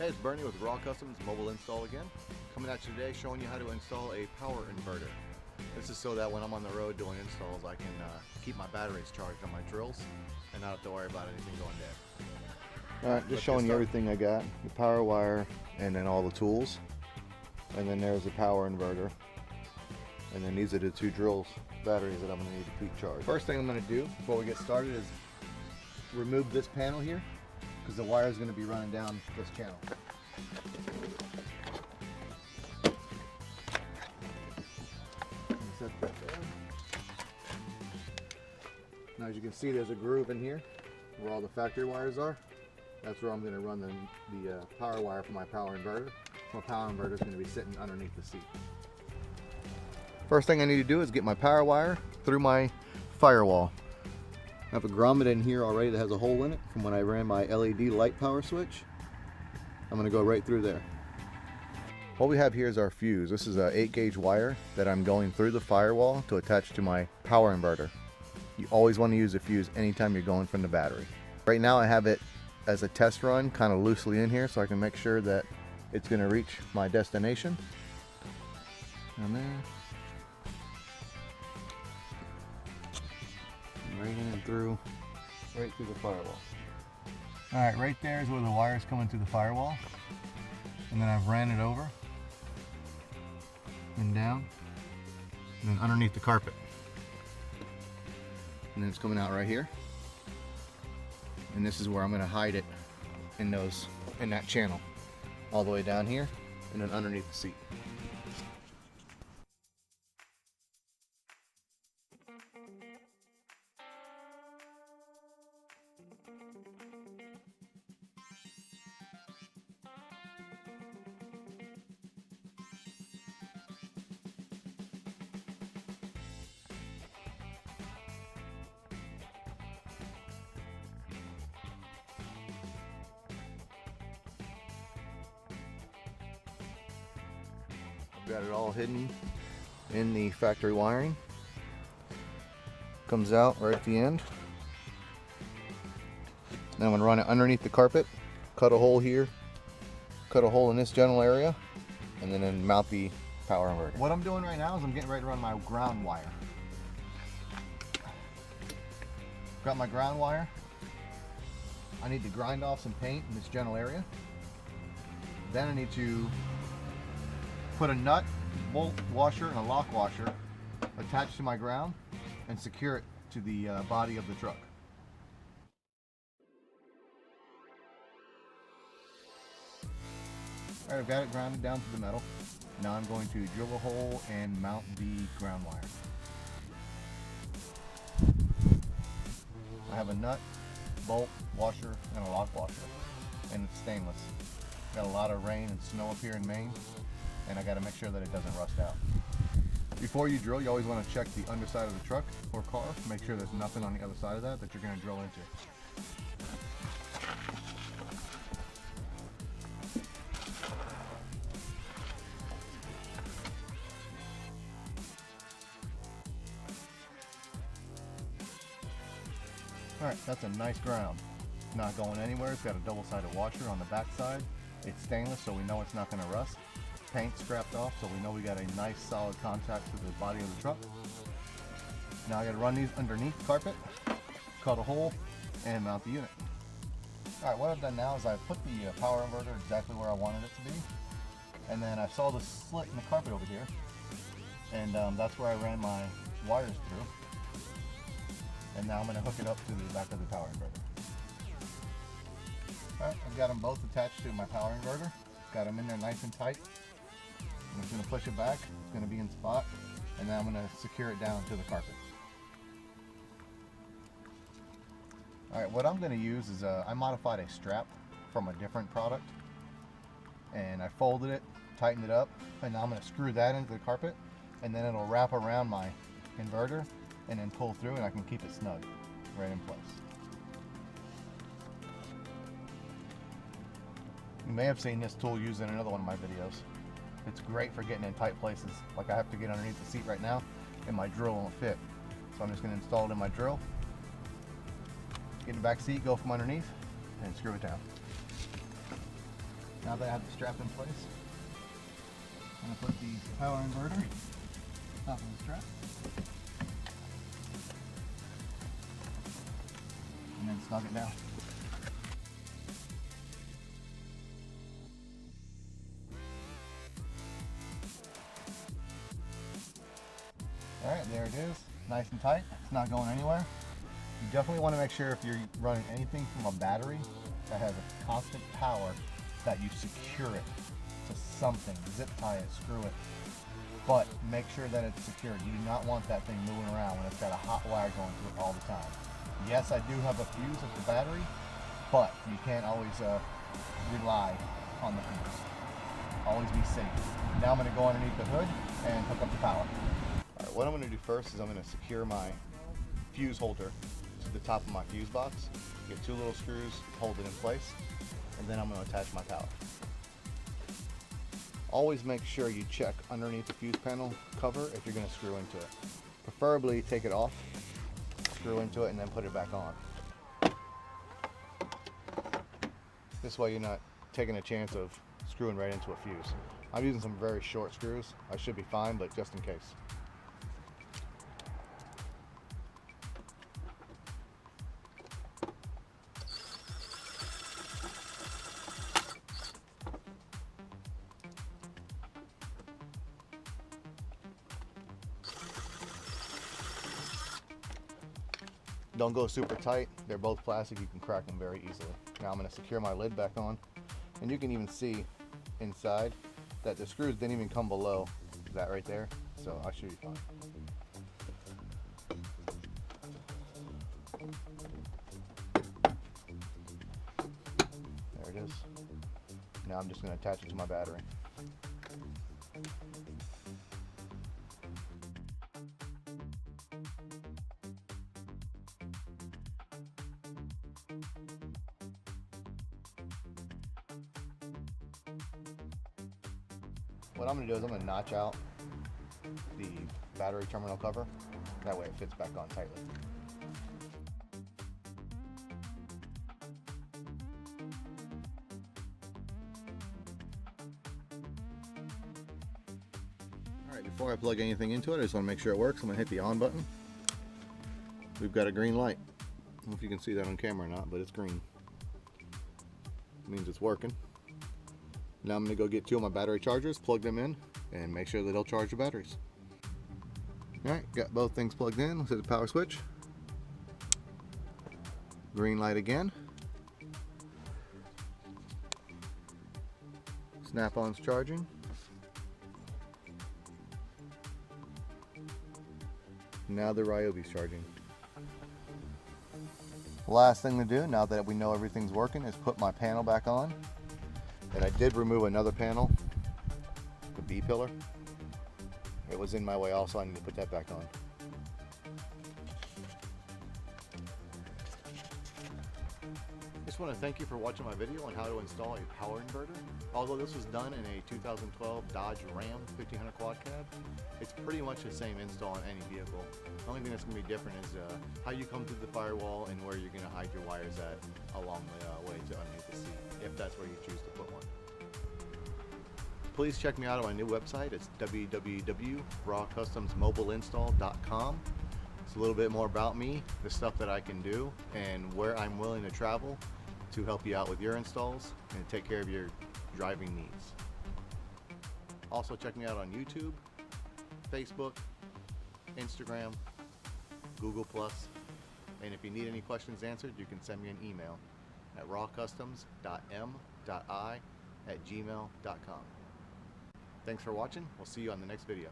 Hey, it's Bernie with Raw Customs Mobile Install again. Coming at you today showing you how to install a power inverter. This is so that when I'm on the road doing installs, I can keep my batteries charged on my drills and not have to worry about anything going dead. Alright, just showing you everything I got. The power wire and then all the tools. And then there's the power inverter. And then these are the two drills, batteries that I'm going to need to keep charged. First thing I'm going to do before we get started is remove this panel here, because the wire is going to be running down this channel. Set that there. Now as you can see, there's a groove in here where all the factory wires are. That's where I'm going to run the power wire for my power inverter. My power inverter is going to be sitting underneath the seat. First thing I need to do is get my power wire through my firewall. I have a grommet in here already that has a hole in it from when I ran my LED light power switch. I'm going to go right through there. What we have here is our fuse. This is an 8-gauge wire that I'm going through the firewall to attach to my power inverter. You always want to use a fuse anytime you're going from the battery. Right now I have it as a test run kind of loosely in here so I can make sure that it's going to reach my destination. And there. Right in and through, right through the firewall. Alright, right there is where the wire is coming through the firewall. And then I've ran it over and down and then underneath the carpet. And then it's coming out right here. And this is where I'm going to hide it in that channel. All the way down here and then underneath the seat. Got it all hidden in the factory wiring. Comes out right at the end. Then I'm going to run it underneath the carpet, cut a hole here, cut a hole in this general area, and then mount the power inverter. What I'm doing right now is I'm getting ready to run my ground wire. Got my ground wire. I need to grind off some paint in this general area. Then I need to put a nut, bolt washer, and a lock washer attached to my ground and secure it to the body of the truck. Alright, I've got it grounded down to the metal. Now I'm going to drill a hole and mount the ground wire. I have a nut, bolt, washer, and a lock washer, and it's stainless. Got a lot of rain and snow up here in Maine, and I got to make sure that it doesn't rust out. Before you drill, you always want to check the underside of the truck or car. Make sure there's nothing on the other side of that you're going to drill into. Alright, that's a nice ground. Not going anywhere. It's got a double-sided washer on the back side. It's stainless, so we know it's not going to rust. Paint scrapped off, so we know we got a nice solid contact to the body of the truck. Now I got to run these underneath the carpet, cut a hole, and mount the unit. Alright, what I've done now is I've put the power inverter exactly where I wanted it to be, and then I saw the slit in the carpet over here, and that's where I ran my wires through. And now I'm going to hook it up to the back of the power inverter. Alright, I've got them both attached to my power inverter. Got them in there nice and tight. I'm just going to push it back. It's going to be in spot. And then I'm going to secure it down to the carpet. Alright, what I'm going to use is I modified a strap from a different product. And I folded it, tightened it up, and now I'm going to screw that into the carpet. And then it'll wrap around my inverter and then pull through, and I can keep it snug right in place. You may have seen this tool used in another one of my videos. It's great for getting in tight places. Like I have to get underneath the seat right now and my drill won't fit. So I'm just going to install it in my drill. Get in the back seat, go from underneath, and screw it down. Now that I have the strap in place, I'm going to put the power inverter top of the strap. And then snug it down. Alright, there it is. Nice and tight. It's not going anywhere. You definitely want to make sure if you're running anything from a battery that has a constant power that you secure it to something. Zip tie it, screw it. But make sure that it's secured. You do not want that thing moving around when it's got a hot wire going through it all the time. Yes, I do have a fuse at the battery, but you can't always rely on the fuse. Always be safe. Now I'm going to go underneath the hood and hook up the power. Alright, what I'm going to do first is I'm going to secure my fuse holder to the top of my fuse box. Get 2 little screws, hold it in place, and then I'm going to attach my power. Always make sure you check underneath the fuse panel cover if you're going to screw into it. Preferably take it off, screw into it, and then put it back on. This way you're not taking a chance of screwing right into a fuse. I'm using some very short screws. I should be fine, but just in case. Don't go super tight. They're both plastic. You can crack them very easily. Now I'm going to secure my lid back on, and you can even see inside that the screws didn't even come below that right there, so I should be fine. There it is. Now I'm just going to attach it to my battery. What I'm going to do is I'm going to notch out the battery terminal cover. That way it fits back on tightly. Alright, before I plug anything into it, I just want to make sure it works. I'm going to hit the on button. We've got a green light. I don't know if you can see that on camera or not, but it's green. It means it's working. Now I'm going to go get 2 of my battery chargers, plug them in, and make sure that they'll charge the batteries. Alright, got both things plugged in. Let's hit the power switch. Green light again. Snap-on's charging. Now the Ryobi's charging. Last thing to do, now that we know everything's working, is put my panel back on. And I did remove another panel, the B pillar. It was in my way also, I need to put that back on. Just want to thank you for watching my video on how to install a power inverter. Although this was done in a 2012 Dodge Ram 1500 quad cab, it's pretty much the same install on any vehicle. The only thing that's going to be different is how you come through the firewall and where you're going to hide your wires at along the way to underneath the seat, if that's where you choose to put one. Please check me out on my new website. It's www.rawcustomsmobileinstall.com. It's a little bit more about me, the stuff that I can do, and where I'm willing to travel to help you out with your installs and take care of your driving needs. Also check me out on YouTube, Facebook, Instagram, Google+, and if you need any questions answered, you can send me an email at rawcustoms.m.i@gmail.com. Thanks for watching. We'll see you on the next video.